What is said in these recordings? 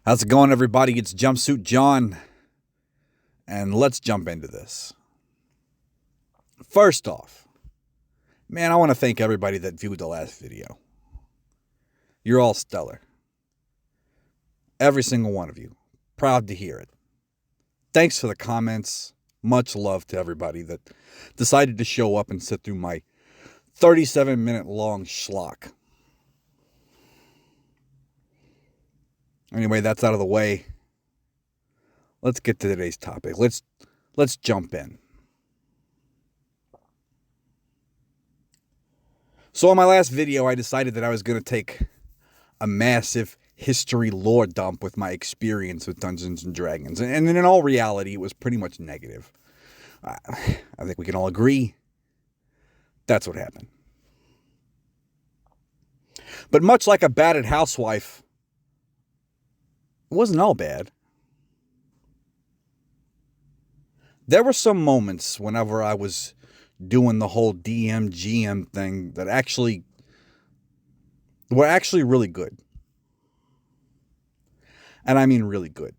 How's it going, everybody? It's Jumpsuit John, and let's jump into this. First off, man, I want to thank everybody that viewed the last video. You're all stellar. Every single one of you. Proud to hear it. Thanks for the comments. Much love to everybody that decided to show up and sit through my 37-minute long schlock. Anyway, that's out of the way. Let's get to today's topic. Let's jump in. So in my last video, I decided that I was going to take a massive history lore dump with my experience with Dungeons and Dragons. And in all reality, it was pretty much negative. I think we can all agree that's what happened. But much like a battered housewife, it wasn't all bad. There were some moments whenever I was doing the whole DM GM thing that were actually really good. And I mean really good.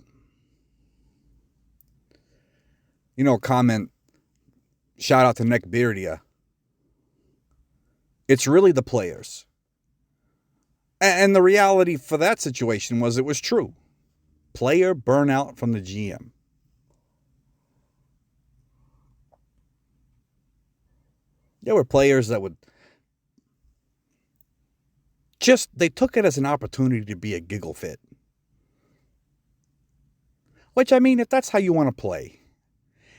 You know, shout out to Neckbeardia. It's really the players. And the reality for that situation was it was true. Player burnout from the GM. There were players that would they took it as an opportunity to be a giggle fit. Which, I mean, if that's how you want to play.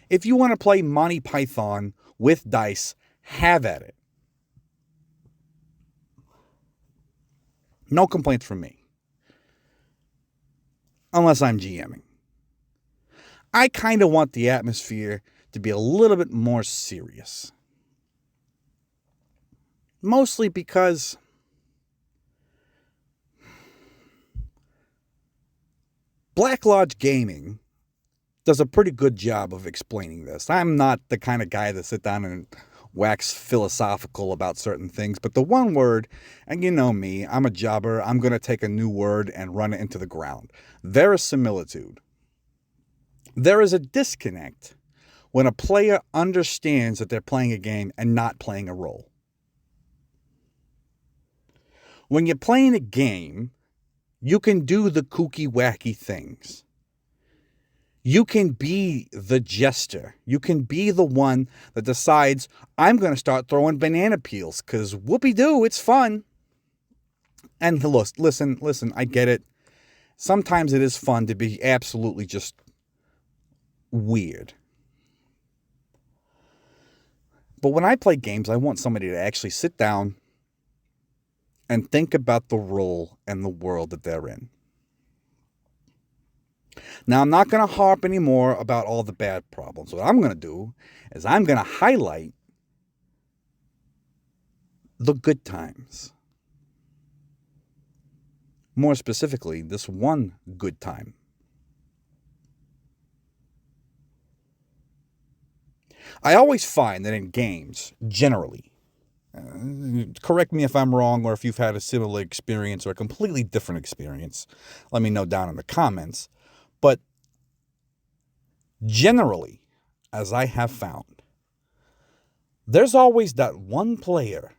If you want to play Monty Python with dice, have at it. No complaints from me. Unless I'm GMing. I kind of want the atmosphere to be a little bit more serious. Mostly because Black Lodge Gaming does a pretty good job of explaining this. I'm not the kind of guy that sit down and wax philosophical about certain things, but the one word, and you know me, I'm a jobber, I'm going to take a new word and run it into the ground. Verisimilitude. There is a disconnect when a player understands that they're playing a game and not playing a role. When you're playing a game, you can do the kooky, wacky things. You can be the jester. You can be the one that decides, I'm going to start throwing banana peels because whoopee-doo, it's fun. And listen, I get it. Sometimes it is fun to be absolutely just weird. But when I play games, I want somebody to actually sit down and think about the role and the world that they're in. Now, I'm not going to harp anymore about all the bad problems. What I'm going to do is I'm going to highlight the good times. More specifically, this one good time. I always find that in games, generally, correct me if I'm wrong or if you've had a similar experience or a completely different experience, let me know down in the comments. But generally, as I have found, there's always that one player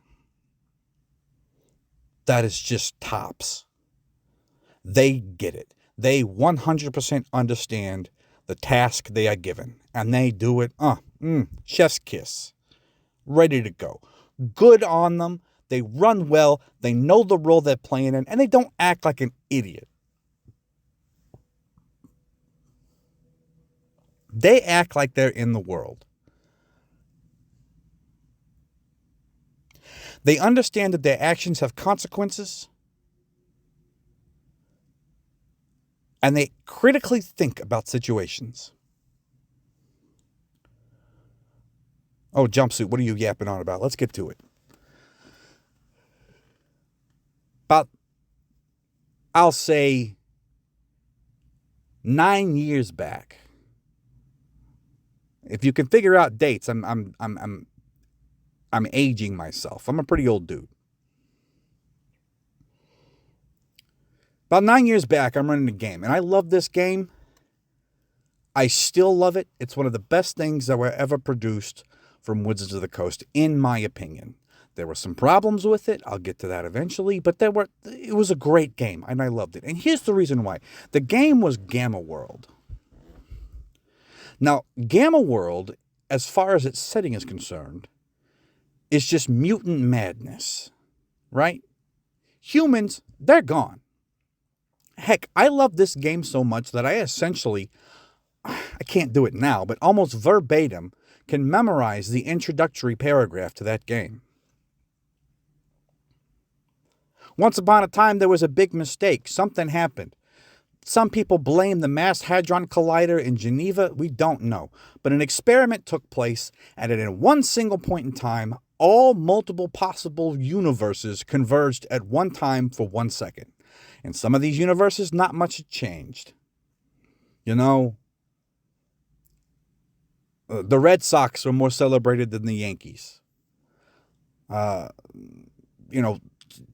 that is just tops. They get it. They 100% understand the task they are given. And they do it, chef's kiss. Ready to go. Good on them. They run well. They know the role they're playing in. And they don't act like an idiot. They act like they're in the world. They understand that their actions have consequences. And they critically think about situations. Oh, Jumpsuit, what are you yapping on about? Let's get to it. About, I'll say, 9 years back. If you can figure out dates, I'm aging myself. I'm a pretty old dude. About 9 years back, I'm running a game, and I love this game. I still love it. It's one of the best things that were ever produced from Wizards of the Coast, in my opinion. There were some problems with it. I'll get to that eventually, but it was a great game, and I loved it. And here's the reason why. The game was Gamma World. Now, Gamma World, as far as its setting is concerned, is just mutant madness, right? Humans, they're gone. Heck, I love this game so much that I can't do it now, but almost verbatim can memorize the introductory paragraph to that game. Once upon a time, there was a big mistake. Something happened. Some people blame the Mass Hadron Collider in Geneva. We don't know. But an experiment took place, and in one single point in time, all multiple possible universes converged at one time for 1 second. In some of these universes, not much had changed. You know, the Red Sox are more celebrated than the Yankees.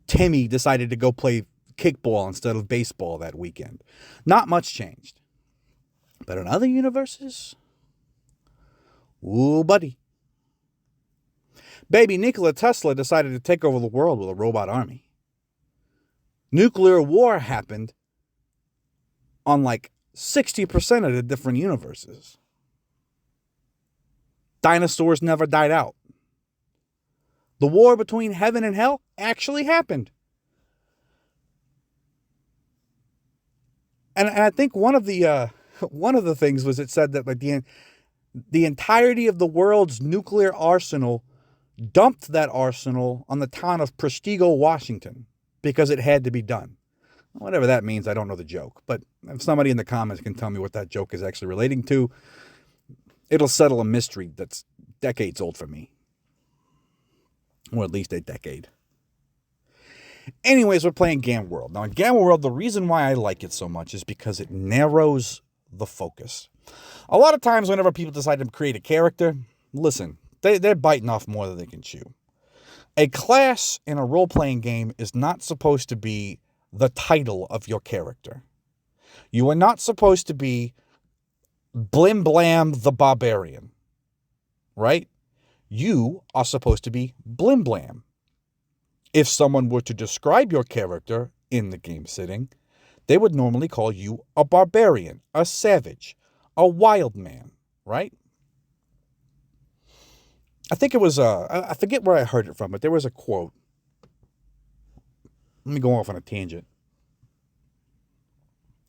Timmy decided to go play kickball instead of baseball that weekend. Not much changed. But in other universes, ooh, buddy. Baby Nikola Tesla decided to take over the world with a robot army. Nuclear war happened on like 60% of the different universes. Dinosaurs never died out. The war between heaven and hell actually happened. And I think one of the things was it said that like the entirety of the world's nuclear arsenal dumped that arsenal on the town of Prestego, Washington, because it had to be done. Whatever that means, I don't know the joke. But if somebody in the comments can tell me what that joke is actually relating to, it'll settle a mystery that's decades old for me. Or at least a decade. Anyways, we're playing Gamma World. Now, in Gamma World, the reason why I like it so much is because it narrows the focus. A lot of times, whenever people decide to create a character, listen, they're biting off more than they can chew. A class in a role-playing game is not supposed to be the title of your character. You are not supposed to be Blim Blam the Barbarian, right? You are supposed to be Blim Blam. If someone were to describe your character in the game setting, they would normally call you a barbarian, a savage, a wild man, right? I think it was, I forget where I heard it from, but there was a quote. Let me go off on a tangent.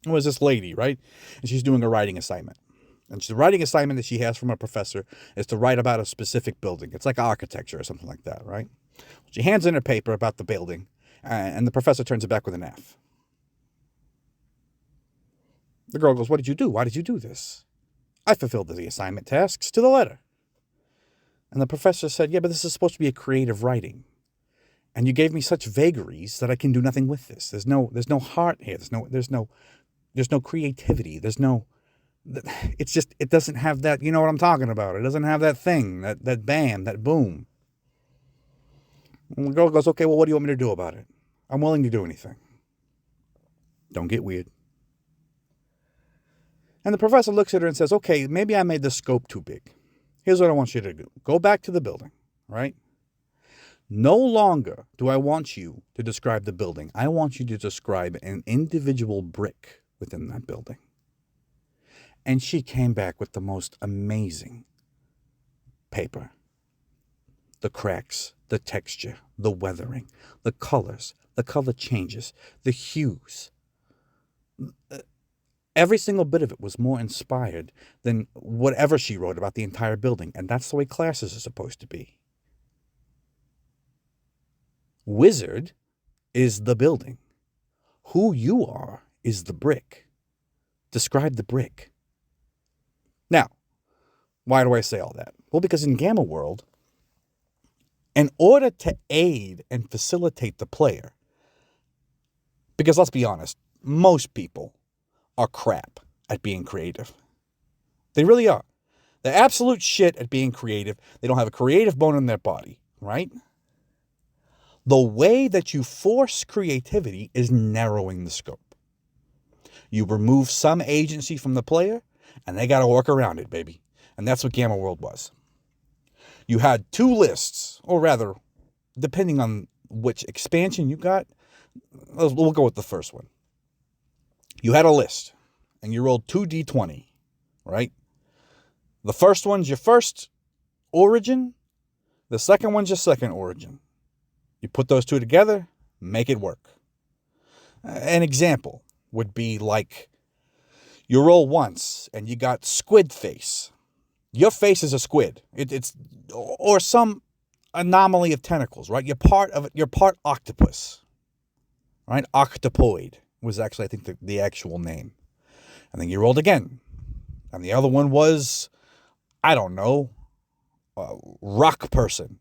It was this lady, right? And she's doing a writing assignment. And the writing assignment that she has from a professor is to write about a specific building. It's like architecture or something like that, right? She hands in her paper about the building, and the professor turns it back with an F. The girl goes, "What did you do? Why did you do this?" "I fulfilled the assignment tasks to the letter." And the professor said, "Yeah, but this is supposed to be a creative writing. And you gave me such vagaries that I can do nothing with this. There's no heart here. There's no creativity. It doesn't have that, you know what I'm talking about. It doesn't have that thing, that bam, that boom." And the girl goes, "Okay, well, what do you want me to do about it? I'm willing to do anything. Don't get weird." And the professor looks at her and says, "Okay, maybe I made the scope too big. Here's what I want you to do. Go back to the building, right? No longer do I want you to describe the building. I want you to describe an individual brick within that building." And she came back with the most amazing paper. The cracks, the texture, the weathering, the colors, the color changes, the hues. Every single bit of it was more inspired than whatever she wrote about the entire building. And that's the way classes are supposed to be. Wizard is the building. Who you are is the brick. Describe the brick. Now, why do I say all that? Well, because in Gamma World, in order to aid and facilitate the player, because let's be honest, most people are crap at being creative. They really are. They're absolute shit at being creative. They don't have a creative bone in their body, right? The way that you force creativity is narrowing the scope. You remove some agency from the player, and they got to work around it, baby. And that's what Gamma World was. You had 2 lists, or rather, depending on which expansion you got, we'll go with the first one. You had a list, and you rolled 2d20, right? The first one's your first origin. The second one's your second origin. You put those 2 together, make it work. An example would be like you roll once and you got squid face. Your face is a squid. It's or some anomaly of tentacles, right? You're part octopus, right? Octopoid was actually, I think, the actual name. And then you rolled again. And the other one was, I don't know, rock person.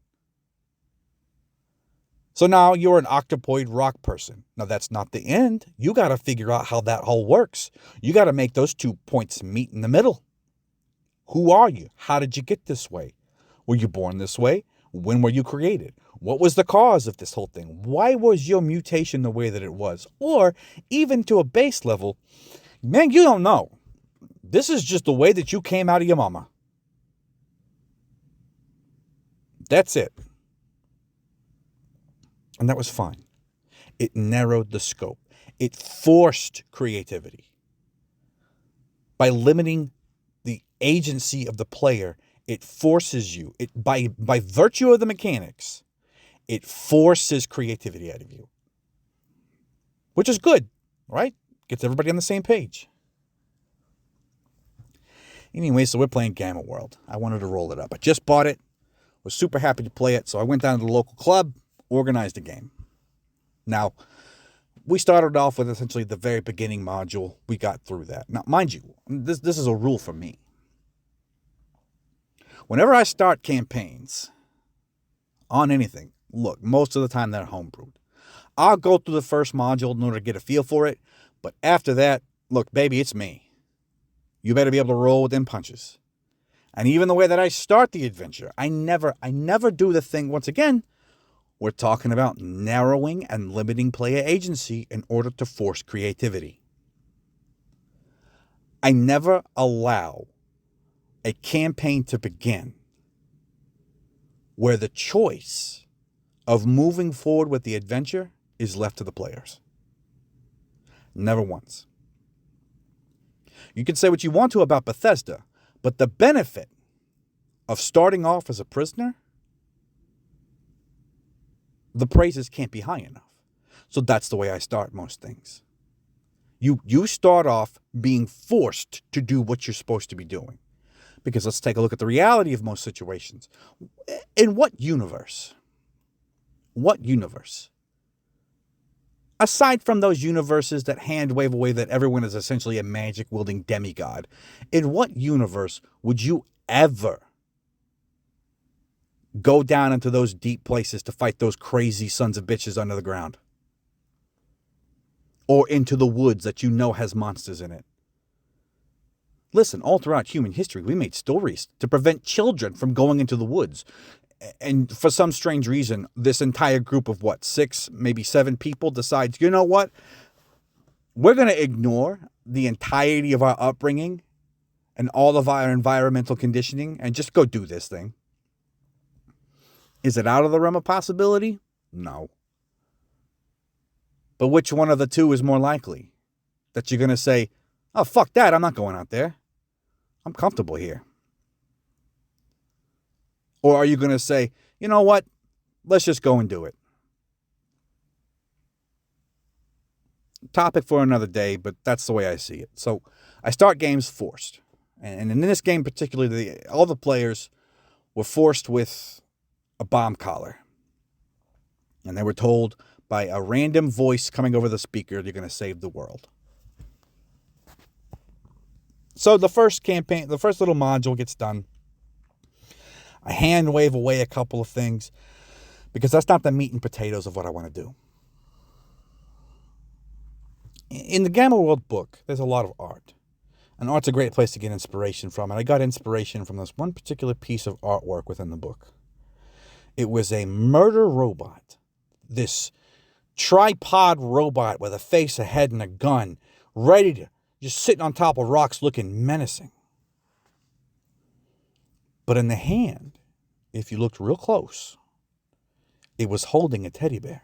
So now you're an octopoid rock person. Now that's not the end. You got to figure out how that all works. You got to make those 2 points meet in the middle. Who are you? How did you get this way? Were you born this way? When were you created? What was the cause of this whole thing? Why was your mutation the way that it was? Or even to a base level, man, you don't know. This is just the way that you came out of your mama. That's it. And that was fine. It narrowed the scope. It forced creativity. By limiting the agency of the player, it forces you, by virtue of the mechanics, it forces creativity out of you. Which is good, right? Gets everybody on the same page. Anyway, so we're playing Gamma World. I wanted to roll it up. I just bought it. Was super happy to play it. So I went down to the local club, organized a game. Now, we started off with essentially the very beginning module. We got through that. Now, mind you, this is a rule for me. Whenever I start campaigns on anything, look, most of the time they're homebrewed. I'll go through the first module in order to get a feel for it. But after that, look, baby, it's me. You better be able to roll within punches. And even the way that I start the adventure, I never do the thing. Once again, we're talking about narrowing and limiting player agency in order to force creativity. I never allow a campaign to begin where the choice of moving forward with the adventure is left to the players. Never once. You can say what you want to about Bethesda, but the benefit of starting off as a prisoner, the praises can't be high enough. So that's the way I start most things. You start off being forced to do what you're supposed to be doing. Because let's take a look at the reality of most situations. In what universe? What universe? Aside from those universes that hand wave away that everyone is essentially a magic-wielding demigod, in what universe would you ever go down into those deep places to fight those crazy sons of bitches under the ground? Or into the woods that you know has monsters in it? Listen, all throughout human history, we made stories to prevent children from going into the woods. And for some strange reason, this entire group of 6, maybe 7 people decides, you know what? We're going to ignore the entirety of our upbringing and all of our environmental conditioning and just go do this thing. Is it out of the realm of possibility? No. But which one of the two is more likely? That you're going to say, oh, fuck that, I'm not going out there. I'm comfortable here. Or are you going to say, you know what? Let's just go and do it. Topic for another day, but that's the way I see it. So I start games forced. And in this game particularly, all the players were forced with a bomb collar. And they were told by a random voice coming over the speaker, they're going to save the world. So the first campaign, the first little module gets done. I hand wave away a couple of things because that's not the meat and potatoes of what I want to do. In the Gamma World book, there's a lot of art. And art's a great place to get inspiration from. And I got inspiration from this one particular piece of artwork within the book. It was a murder robot. This tripod robot with a face, a head, and a gun, ready to just sitting on top of rocks looking menacing. But in the hand, if you looked real close, it was holding a teddy bear.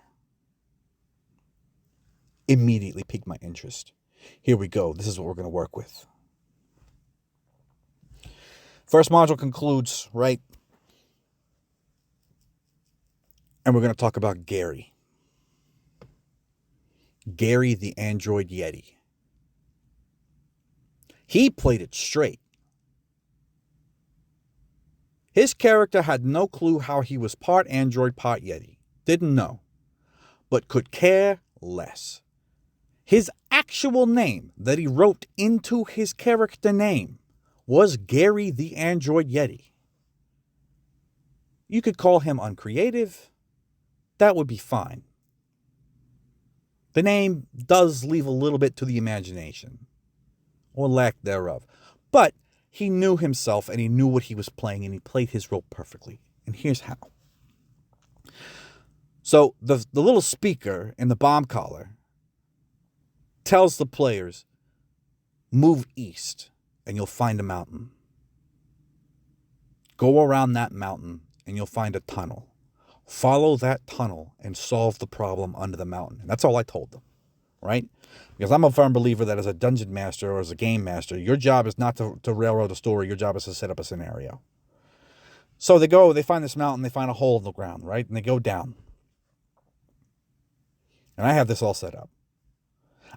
Immediately piqued my interest. Here we go. This is what we're going to work with. First module concludes, right? And we're going to talk about Gary. Gary the Android Yeti. He played it straight. His character had no clue how he was part android, part Yeti. Didn't know. But could care less. His actual name that he wrote into his character name was Gary the Android Yeti. You could call him uncreative. That would be fine. The name does leave a little bit to the imagination, or lack thereof. But he knew himself and he knew what he was playing and he played his role perfectly. And here's how. So the little speaker in the bomb collar tells the players, move east and you'll find a mountain. Go around that mountain and you'll find a tunnel. Follow that tunnel and solve the problem under the mountain. And that's all I told them, right? Because I'm a firm believer that as a dungeon master or as a game master, your job is not to railroad a story. Your job is to set up a scenario. So they find this mountain, they find a hole in the ground, right? And they go down. And I have this all set up.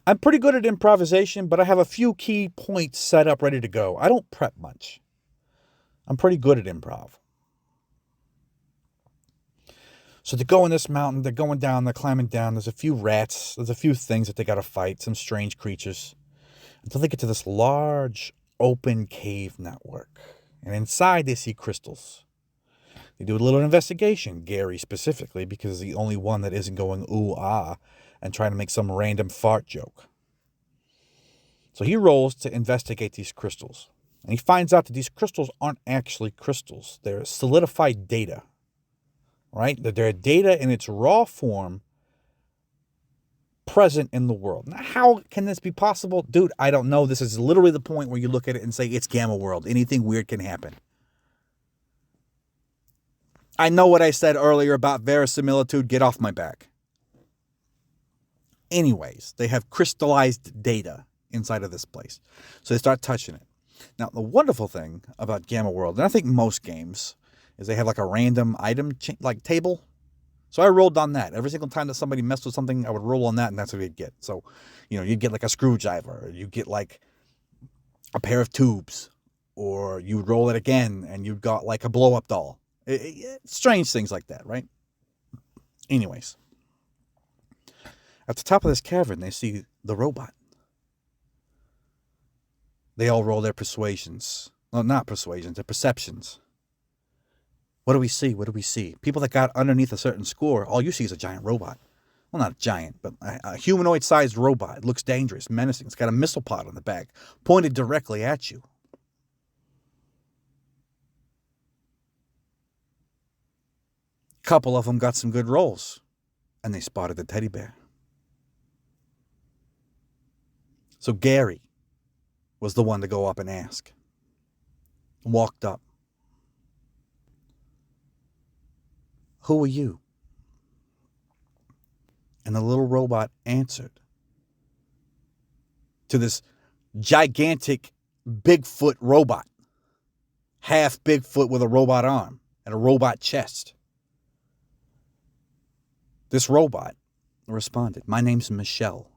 I'm pretty good at improvisation, but I have a few key points set up ready to go. I don't prep much. I'm pretty good at improv. So they go in this mountain, they're going down, they're climbing down. There's a few rats, there's a few things that they got to fight, some strange creatures, until they get to this large open cave network. And inside they see crystals. They do a little investigation, Gary specifically, because he's the only one that isn't going ooh ah and trying to make some random fart joke. So he rolls to investigate these crystals. And he finds out that these crystals aren't actually crystals. They're solidified data. Right? That they're data in its raw form present in the world. Now, how can this be possible? Dude, I don't know. This is literally the point where you look at it and say, it's Gamma World. Anything weird can happen. I know what I said earlier about verisimilitude. Get off my back. Anyways, they have crystallized data inside of this place. So they start touching it. Now, the wonderful thing about Gamma World, and I think most games, is they have like a random item like table. So I rolled on that. Every single time that somebody messed with something, I would roll on that, and that's what you'd get. So, you'd get like a screwdriver, you get like a pair of tubes, or you'd roll it again, and you got like a blow-up doll. Strange things like that, right? Anyways, at the top of this cavern, they see the robot. They all roll their persuasions. Well, not persuasions, their perceptions. What do we see? What do we see? People that got underneath a certain score, all you see is a giant robot. Well, not a giant, but a humanoid-sized robot. It looks dangerous, menacing. It's got a missile pod on the back, pointed directly at you. A couple of them got some good rolls, and they spotted the teddy bear. So Gary was the one to go up and ask. Walked up. Who are you? And the little robot answered to this gigantic Bigfoot robot. Half Bigfoot with a robot arm and a robot chest. This robot responded, my name's Michelle.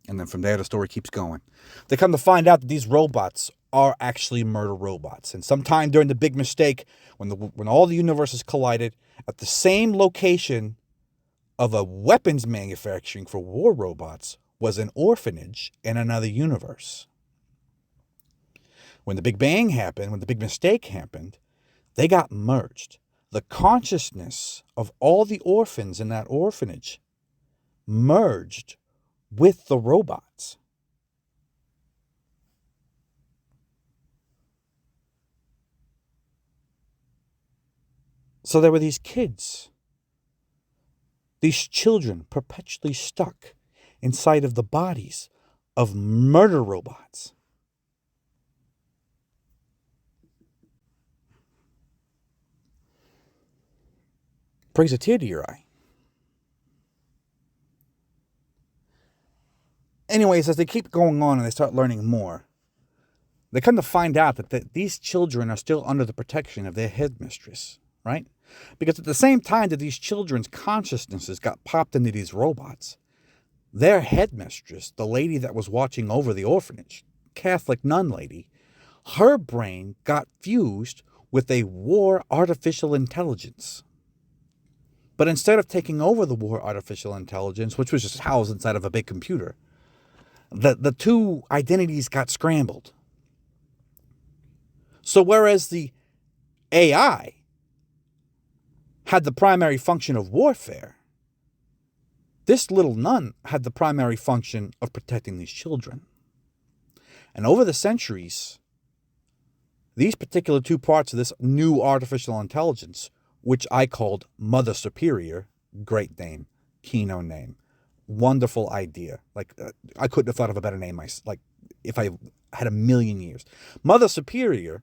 And then from there, the story keeps going. They come to find out that these robots are actually murder robots. And sometime during the big mistake, when all the universes collided, at the same location of a weapons manufacturing for war robots was an orphanage in another universe. When the Big Bang happened, when the big mistake happened, they got merged. The consciousness of all the orphans in that orphanage merged with the robots. So there were these kids, these children perpetually stuck inside of the bodies of murder robots. Brings a tear to your eye. Anyways, as they keep going on and they start learning more, they come to find out that these children are still under the protection of their headmistress, right? Because at the same time that these children's consciousnesses got popped into these robots, their headmistress, the lady that was watching over the orphanage, Catholic nun lady, her brain got fused with a war artificial intelligence. But instead of taking over the war artificial intelligence, which was just housed inside of a big computer, the two identities got scrambled. So whereas the AI had the primary function of warfare, this little nun had the primary function of protecting these children. And over the centuries, these particular two parts of this new artificial intelligence, which I called Mother Superior, great name, Kino name, wonderful idea. I couldn't have thought of a better name, if I had a million years. Mother Superior,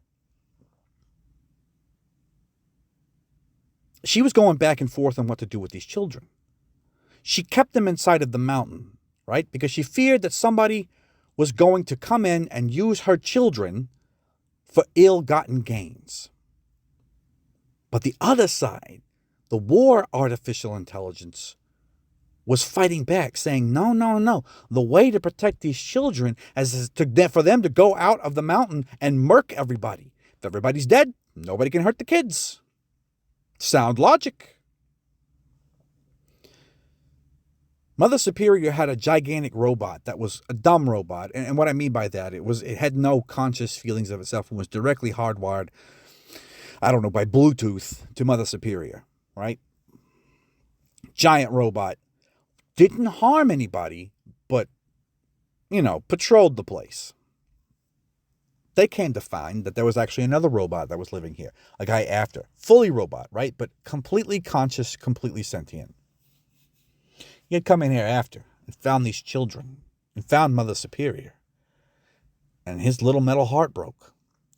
she was going back and forth on what to do with these children. She kept them inside of the mountain, right? Because she feared that somebody was going to come in and use her children for ill-gotten gains. But the other side, the war artificial intelligence, was fighting back, saying, no, no, no. The way to protect these children is for them to go out of the mountain and murk everybody. If everybody's dead, nobody can hurt the kids. Sound logic. Mother Superior had a gigantic robot that was a dumb robot. And what I mean by that, it had no conscious feelings of itself and was directly hardwired, by Bluetooth to Mother Superior, right? Giant robot. Didn't harm anybody, but, patrolled the place. They came to find that there was actually another robot that was living here. A guy after. Fully robot, right? But completely conscious, completely sentient. He had come in here after and found these children and found Mother Superior. And his little metal heart broke.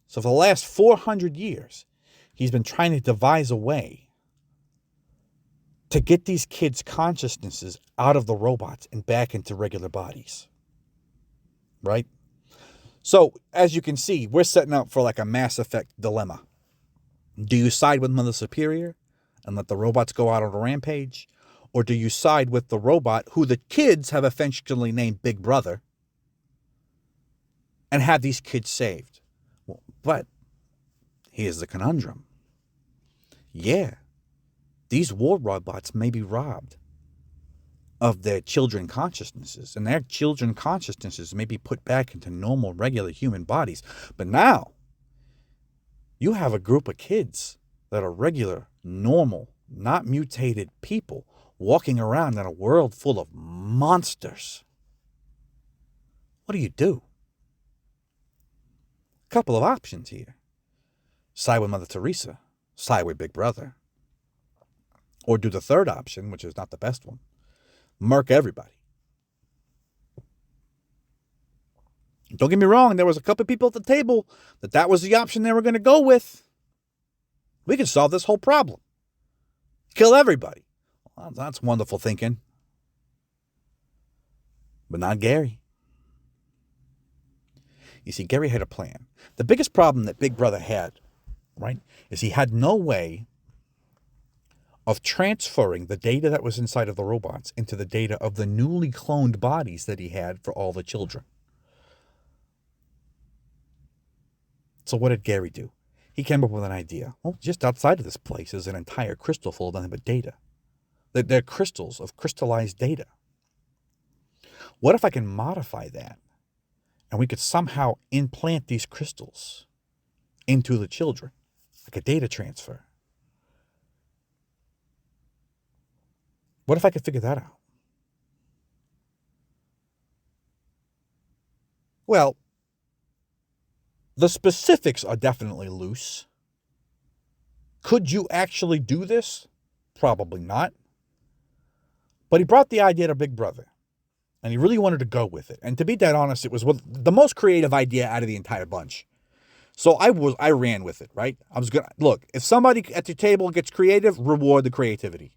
So for the last 400 years, he's been trying to devise a way to get these kids' consciousnesses out of the robots and back into regular bodies. Right? So, as you can see, we're setting up for like a Mass Effect dilemma. Do you side with Mother Superior and let the robots go out on a rampage? Or do you side with the robot, who the kids have affectionately named Big Brother, and have these kids saved? Well, but here's the conundrum. Yeah, these war robots may be robbed of their children consciousnesses, and their children consciousnesses may be put back into normal, regular human bodies. But now, you have a group of kids that are regular, normal, not mutated people walking around in a world full of monsters. What do you do? A couple of options here. Side with Mother Teresa, side with Big Brother. Or do the third option, which is not the best one. Murk everybody. Don't get me wrong, there was a couple of people at the table that was the option they were going to go with. We can solve this whole problem. Kill everybody. Well, that's wonderful thinking. But not Gary. You see, Gary had a plan. The biggest problem that Big Brother had, right, is he had no way of transferring the data that was inside of the robots into the data of the newly cloned bodies that he had for all the children. So what did Gary do? He came up with an idea. Well, just outside of this place is an entire crystal full of nothing but data. They're crystals of crystallized data. What if I can modify that and we could somehow implant these crystals into the children, like a data transfer? What if I could figure that out? Well, the specifics are definitely loose. Could you actually do this? Probably not. But he brought the idea to Big Brother. And he really wanted to go with it. And to be dead honest, it was the most creative idea out of the entire bunch. So I ran with it, right? I was gonna look, if somebody at the table gets creative, reward the creativity.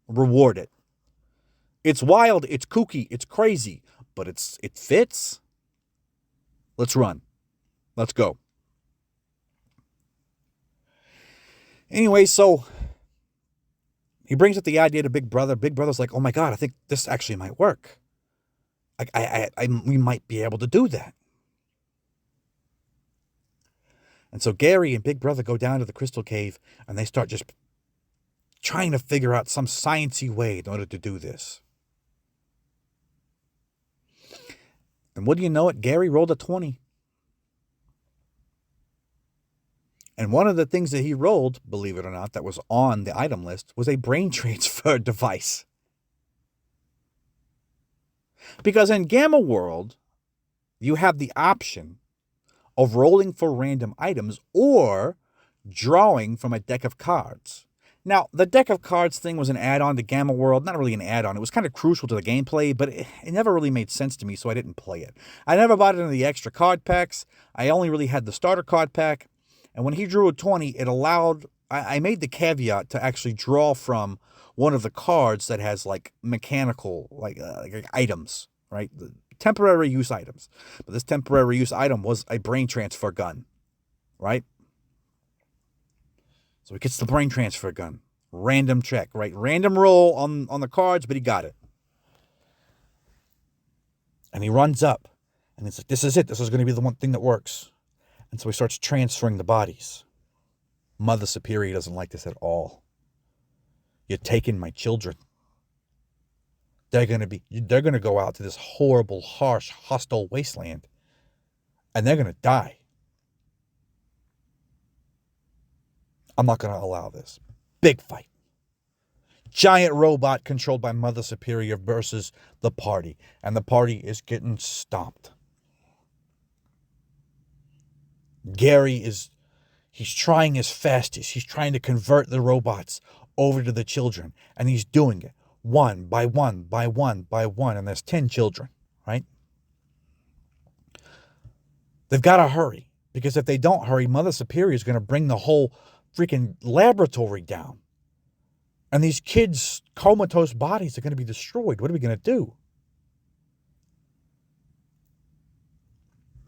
Reward it. It's wild, it's kooky, it's crazy, but it fits. Let's run. Let's go. Anyway, so he brings up the idea to Big Brother. Big Brother's like, "Oh my God, I think this actually might work. We might be able to do that." And so Gary and Big Brother go down to the Crystal Cave and they start just trying to figure out some sciencey way in order to do this. And what do you know it? Gary rolled a 20. And one of the things that he rolled, believe it or not, that was on the item list was a brain transfer device. Because in Gamma World, you have the option of rolling for random items or drawing from a deck of cards. Now, the deck of cards thing was an add-on to Gamma World. Not really an add-on. It was kind of crucial to the gameplay, but it never really made sense to me, so I didn't play it. I never bought it in the extra card packs. I only really had the starter card pack. And when he drew a 20, it allowed... I made the caveat to actually draw from one of the cards that has, like, mechanical, like items, right? The temporary use items. But this temporary use item was a brain transfer gun, right? So he gets the brain transfer gun. Random check, right? Random roll on the cards, but he got it. And he runs up. And it's like, this is it. This is going to be the one thing that works. And so he starts transferring the bodies. Mother Superior doesn't like this at all. You're taking my children. They're going to go out to this horrible, harsh, hostile wasteland. And they're going to die. I'm not going to allow this. Big fight. Giant robot controlled by Mother Superior versus the party. And the party is getting stomped. Gary he's trying his fastest. He's trying to convert the robots over to the children. And he's doing it one by one by one by one. And there's 10 children, right? They've got to hurry. Because if they don't hurry, Mother Superior is going to bring the whole freaking laboratory down. And these kids' comatose bodies are going to be destroyed. What are we going to do?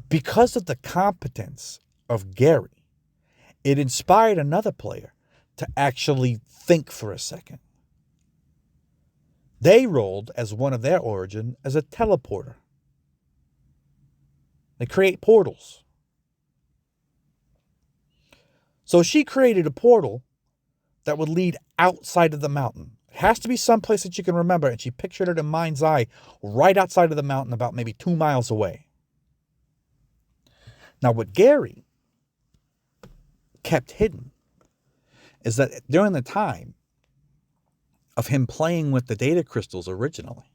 Because of the competence of Gary, it inspired another player to actually think for a second. They rolled as one of their origin as a teleporter. They create portals. So she created a portal that would lead outside of the mountain. It has to be someplace that you can remember, and she pictured it in mind's eye right outside of the mountain, about maybe 2 miles away. Now, what Gary kept hidden is that during the time of him playing with the data crystals originally,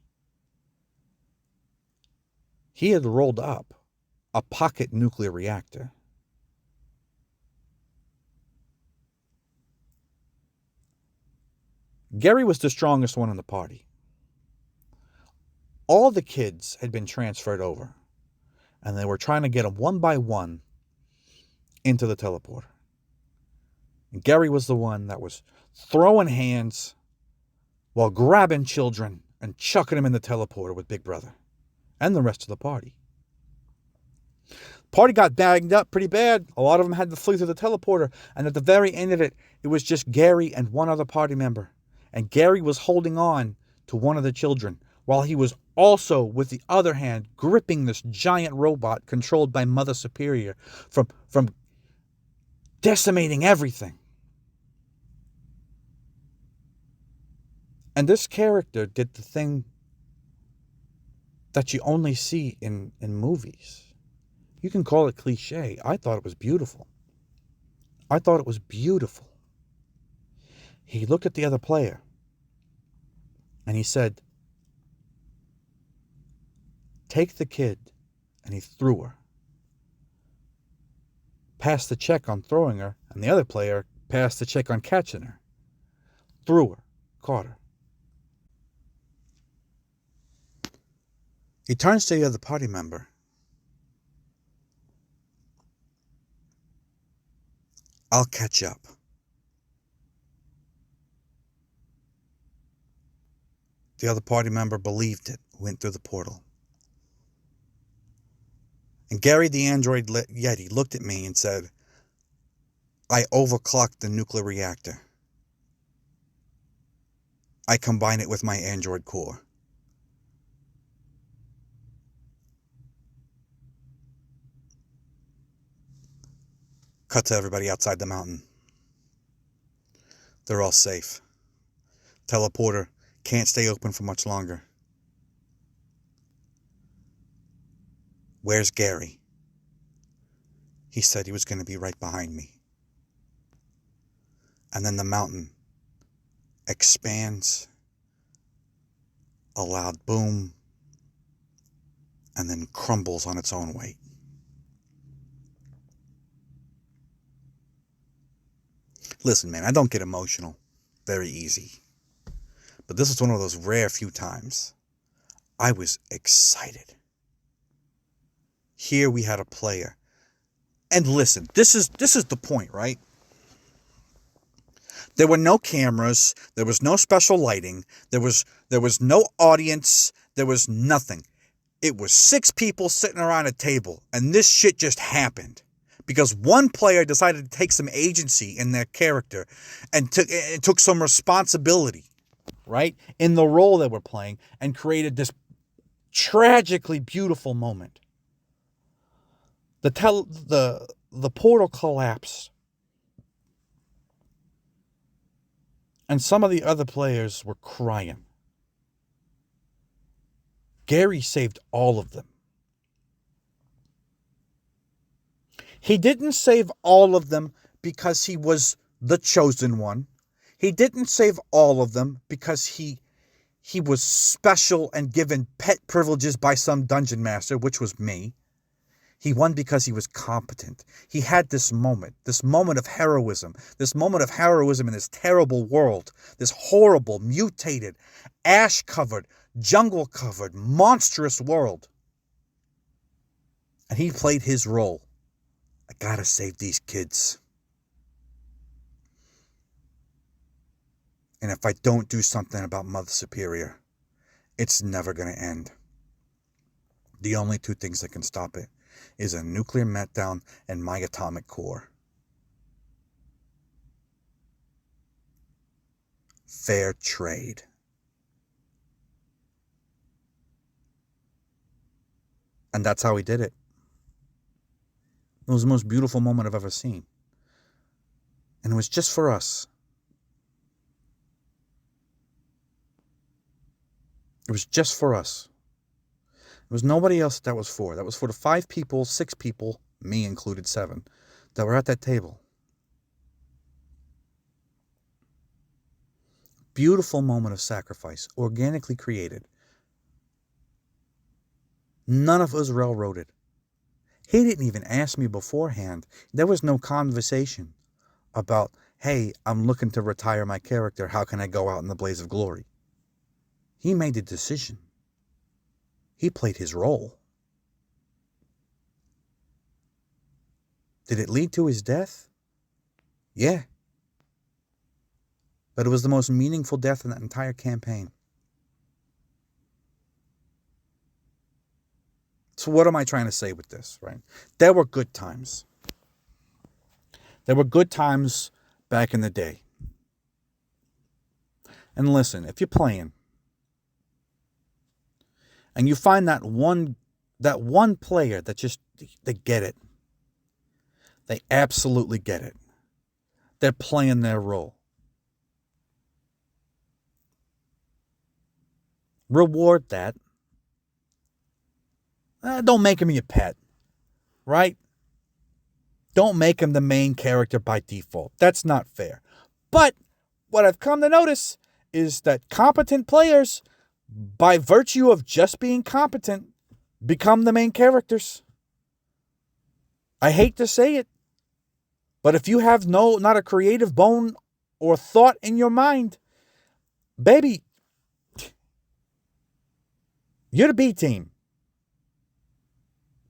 he had rolled up a pocket nuclear reactor. Gary was the strongest one in the party. All the kids had been transferred over, and they were trying to get them one by one into the teleporter. And Gary was the one that was throwing hands while grabbing children and chucking them in the teleporter with Big Brother and the rest of the party. Party got bagged up pretty bad. A lot of them had to flee through the teleporter, and at the very end of it, it was just Gary and one other party member. And Gary was holding on to one of the children while he was also, with the other hand, gripping this giant robot controlled by Mother Superior from decimating everything. And this character did the thing that you only see in movies. You can call it cliche. I thought it was beautiful. I thought it was beautiful. He looked at the other player and he said, "Take the kid," and he threw her. Passed the check on throwing her, and the other player passed the check on catching her. Threw her, caught her. He turns to the other party member. I'll catch up. The other party member believed it, went through the portal. And Gary the android Yeti looked at me and said, I overclocked the nuclear reactor. I combine it with my android core. Cut to everybody outside the mountain. They're all safe. Teleporter can't stay open for much longer. Where's Gary? He said he was going to be right behind me. And then the mountain expands, a loud boom, and then crumbles on its own weight. Listen, man, I don't get emotional very easy. But this is one of those rare few times I was excited. Here we had a player. And listen, this is the point, right? There were no cameras, there was no special lighting, there was no audience, there was nothing. It was 6 people sitting around a table, and this shit just happened. Because one player decided to take some agency in their character and took some responsibility, right, in the role they were playing, and created this tragically beautiful moment. The portal collapsed. And some of the other players were crying. Gary saved all of them. He didn't save all of them because he was the chosen one. He didn't save all of them because he was special and given pet privileges by some dungeon master, which was me. He won because he was competent. He had this moment of heroism in this terrible world, this horrible, mutated, ash-covered, jungle-covered, monstrous world. And he played his role. I gotta save these kids. And if I don't do something about Mother Superior, it's never gonna end. The only 2 things that can stop it is a nuclear meltdown and my atomic core. Fair trade. And that's how he did it. It was the most beautiful moment I've ever seen. And it was just for us. It was just for us. There was nobody else that was for. That was for the 5 people, 6 people, me included 7, that were at that table. Beautiful moment of sacrifice, organically created. None of us railroaded. He didn't even ask me beforehand. There was no conversation about, hey, I'm looking to retire my character. How can I go out in the blaze of glory? He made the decision. He played his role. Did it lead to his death? Yeah. But it was the most meaningful death in that entire campaign. So what am I trying to say with this, right? There were good times. There were good times back in the day. And listen, if you're playing and you find that one player that they get it. They absolutely get it. They're playing their role. Reward that. Don't make him your pet, right? Don't make him the main character by default. That's not fair. But what I've come to notice is that competent players, by virtue of just being competent, become the main characters. I hate to say it, but if you have not a creative bone or thought in your mind, baby, you're the B team.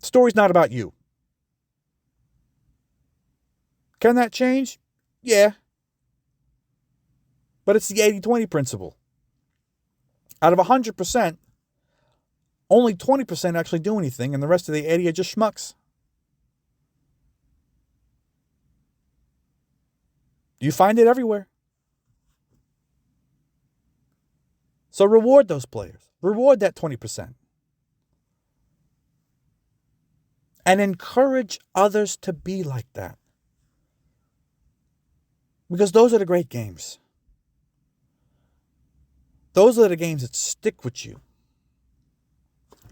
Story's not about you. Can that change? Yeah. But it's the 80-20 principle. Out of 100%, only 20% actually do anything, and the rest of the 80 are just schmucks. You find it everywhere. So reward those players. Reward that 20%. And encourage others to be like that. Because those are the great games. Those are the games that stick with you.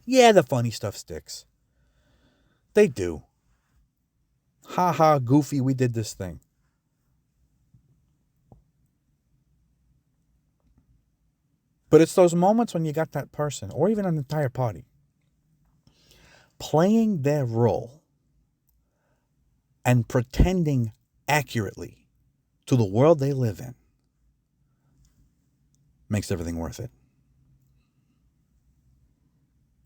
Yeah, the funny stuff sticks. They do. Ha ha, goofy, we did this thing. But it's those moments when you got that person, or even an entire party, playing their role and pretending accurately to the world they live in makes everything worth it.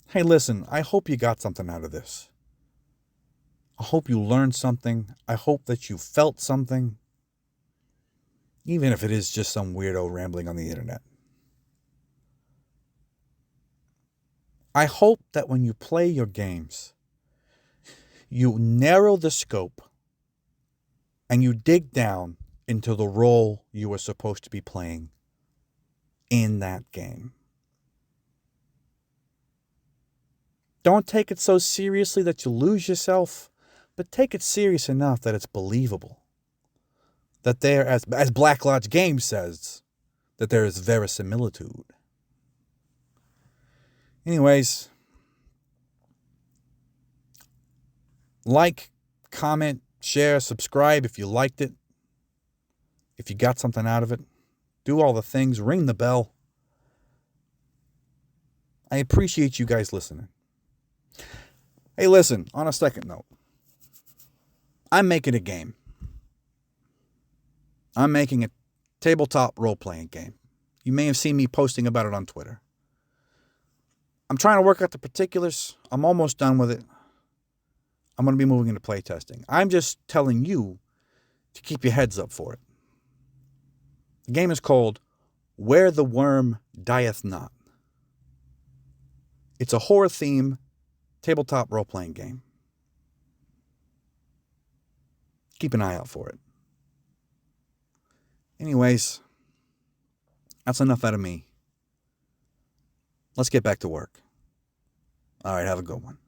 Hey, listen, I hope you got something out of this. I hope you learned something. I hope that you felt something, even if it is just some weirdo rambling on the internet. I hope that when you play your games, you narrow the scope and you dig down into the role you are supposed to be playing in that game. Don't take it so seriously that you lose yourself, but take it serious enough that it's believable. That there, as Black Lodge Games says, that there is verisimilitude. Anyways, like, comment, share, subscribe if you liked it. If you got something out of it, do all the things, ring the bell. I appreciate you guys listening. Hey, listen, on a second note, I'm making a game. I'm making a tabletop role-playing game. You may have seen me posting about it on Twitter. I'm trying to work out the particulars. I'm almost done with it. I'm going to be moving into playtesting. I'm just telling you to keep your heads up for it. The game is called Where the Worm Dieth Not. It's a horror theme tabletop role-playing game. Keep an eye out for it. Anyways, that's enough out of me. Let's get back to work. All right, have a good one.